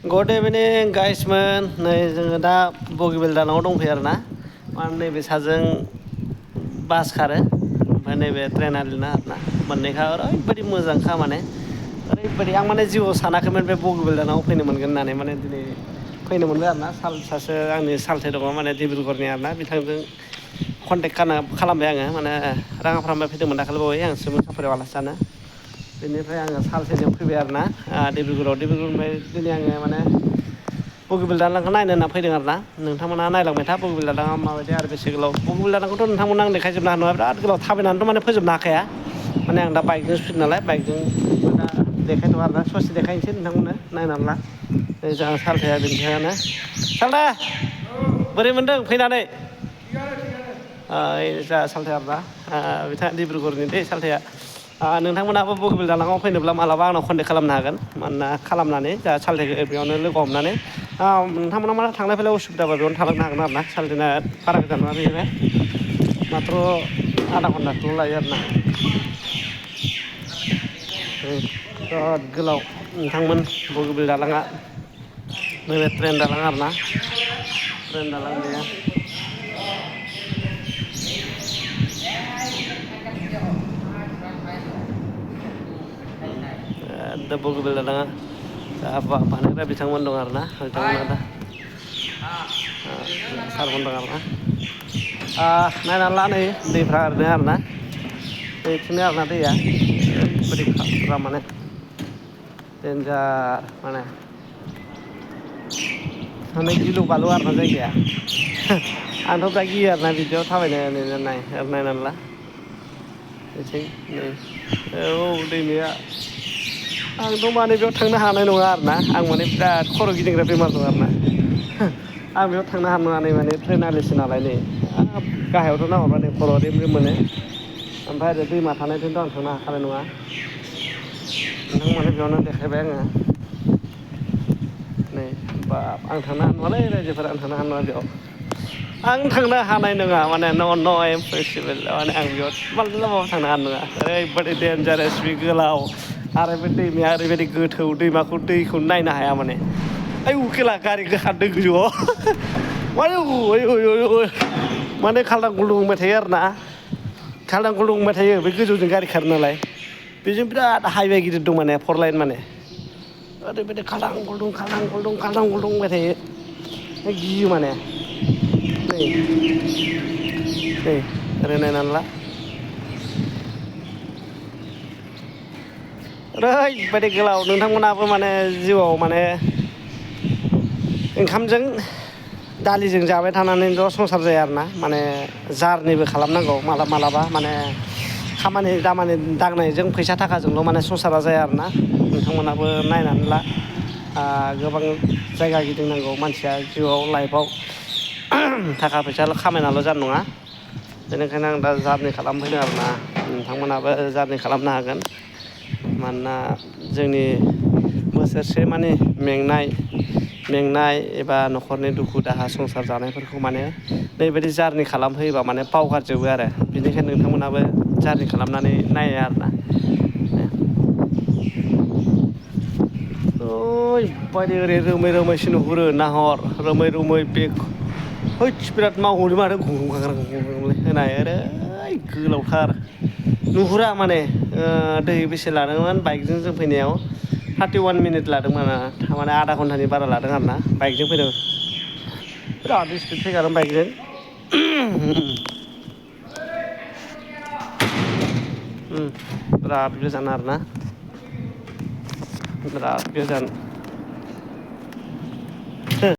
good इभिनिं गाइसमोन नै जोङो दा बगिबिल दालाङाव दंफैयो आरोना माने नैबे साजों बास खारो ओमफ्राय नैबे ट्रेना लिरना आरोना मोननैखा ओरैबायदि मोजांखा माने ओरैबायदि आं माने जिउआव सानाखैमोन बे बगिबिल दालाङाव फैनो मोनगोन होननानै माने दिनै फैनो मोनबाय आरोना सासे आंनि सालथे दङ माने डिब्रुगड़नि आरोना बिथांजों कन्टेक्ट खालामबाय आङो माने राङाफ्रानिफ्राय फैदोंमोन दाखालि बावै आं सिमोन साफारियाव आलासि जानो बेनिफ्राय आङो सालथेजों फैबाय आरोना डिब्रुगड़निफ्राय दिनै आङो माने बगिबिल दालांखौ नायनो होनना फैदों आरोना नोंथांमोना नायलांबाय था बगिबिल दालाङा माबायदि आरो बेसे गोलाव बगिबिल दालांखौथ' नोंथांमोना आं देखायजोबनो हानाय नङा बिराद गोलाव थाबायनानैथ' माने फोजोबनो हाखाया माने आं दा बाइकजोंसो फैदों नालाय बाइकजों दा देखायथ'आ आरोना ससे देखायनोसै नोंथांमोननो नायनानै ला जोंहा सालथेया बेनि थाखायनो सालथे बोरै मोनदों फैनानै जोंहा सालथेया आरोना बिथाङा डिब्रुगड़नि दै सालथेया नोंथांमोनाबो बगिबिल दालाङाव फैनोब्ला मालाबा आंनाव कन्टेक्ट खालामनो हागोन मानोना खालामनानै जा सालथेखौ बेयावनो लोगो हमनानै नोंथांमोना मा थांलाय फैलाय उसुबिदाबा बेयावनो थालांनो हागोन आरोना सालथेना बारा गोजान नङा बेनिफ्राय माथ्र' आधा घन्टासोल' लायो आरोना बिराद गोलाव नोंथांमोन बगिबिल दालाङा नैबे ट्रेन दालां आरोना ट्रेन दालां बेयो दा बगिबिल दालाङा बानायग्रा बिथांमोन दं आरोना बिथांमोना दा सारमोन दं आरोना नायनानै ला नै दैफ्रा ओरैनो आरोना दैथिंनो आरोना दैया ओरैबायदि खाथ्रा माने देन्जार माने गिलु बालु आरोना जायगाया आंथ' दा गियो आरोना बिदियाव थाबायनो नायनानै ला बेथिं नै औ दैमाया आंथ' माने बेयाव थांनो हानाय नङा आरोना आं माने बिराद खर' गिदिंग्रा बेमार दं आरोना आं बेयाव थांनो हानाय नङा नै माने ट्रेन आलिसो नालाय नै गाहायावथ' नाहरबा नै खर' रिम रिम मोनो ओमफ्राय ओरै दैमा थानायथिंथ' आं थांनो हाखानाय नङा नोंथां माने बेयावनो देखायबाय आङो नै बाब आं थांनो हानाय नङालै रायजोफोर आं थांनो हानाय नङा बेयाव आं थांनो हानाय नङा माने न' इमपसिबोल माने आं बेयाव माब्लाबाबो थांनो हानाय नङा ओरैबायदि देन्जारेस बे गोलाव आरो बे दैमाया ओरैबायदि गोथौ दैखौ नायनो हाया माने आयौ खेला गारि खारदों गोजौआव माने खाल्दां खुल्दुं बुंबाय थायो आरोना खाल्दां खुल्दुं बुंबाय थायो बे गोजौजों गारि खारो नालाय बेजों बिराद हाइवे गिदिर दं माने फर लाइन माने ओरैबायदि खाल्दां खुल्दुं बुंबाय थायो गियो माने नै ओरै नायनानै ला ओरैबायदि गोलाव नोंथांमोनाबो माने जिउआव माने ओंखामजों दालिजों जाबाय थानानैल' संसार जाया आरोना माने जारनिबो खालामनांगौ मालाबा माने खामानि दामानि दांनायजों फैसा थाखाजोंल' माने संसारा जाया आरोना नोंथांमोनाबो नायनानै ला गोबां जायगा गिदिंनांगौ मानसिया जिउआव लाइफआव थाखा फैसाल' खामायनाल' जानाय नङा बेनिखायनो आं दा जारनि खालामफैदों आरोना नोंथांमोनहाबो जारनि खालामनो हागोन मानोना जोंनि बोसोरसे माने मेंनाय एबा न'खरनि दुखु दाहा संसार जानायफोरखौ माने ओरैबायदि जारनि खालामहोयोबा माने बावगारजोबो आरो बेनिखायनो नोंथांमोनहाबो जारनि खालामनानै नायो आरोना ओरैबायदि ओरै रोमै नुहुरो नाहर रोमै बेग बिराद मावहरो माथो होनाय ओरै गोलावथार नुहुरा माने दै बेसे लादोंमोन बाइकजों जों फैनायाव 31 मिनिट लादोंमोन थारमाने आधा घन्टानि बारा लादों आरोना बाइकजों फैदों बिराद स्पिड फैखादों बाइकजों बिराद गोजान आरोना बिराद गोजान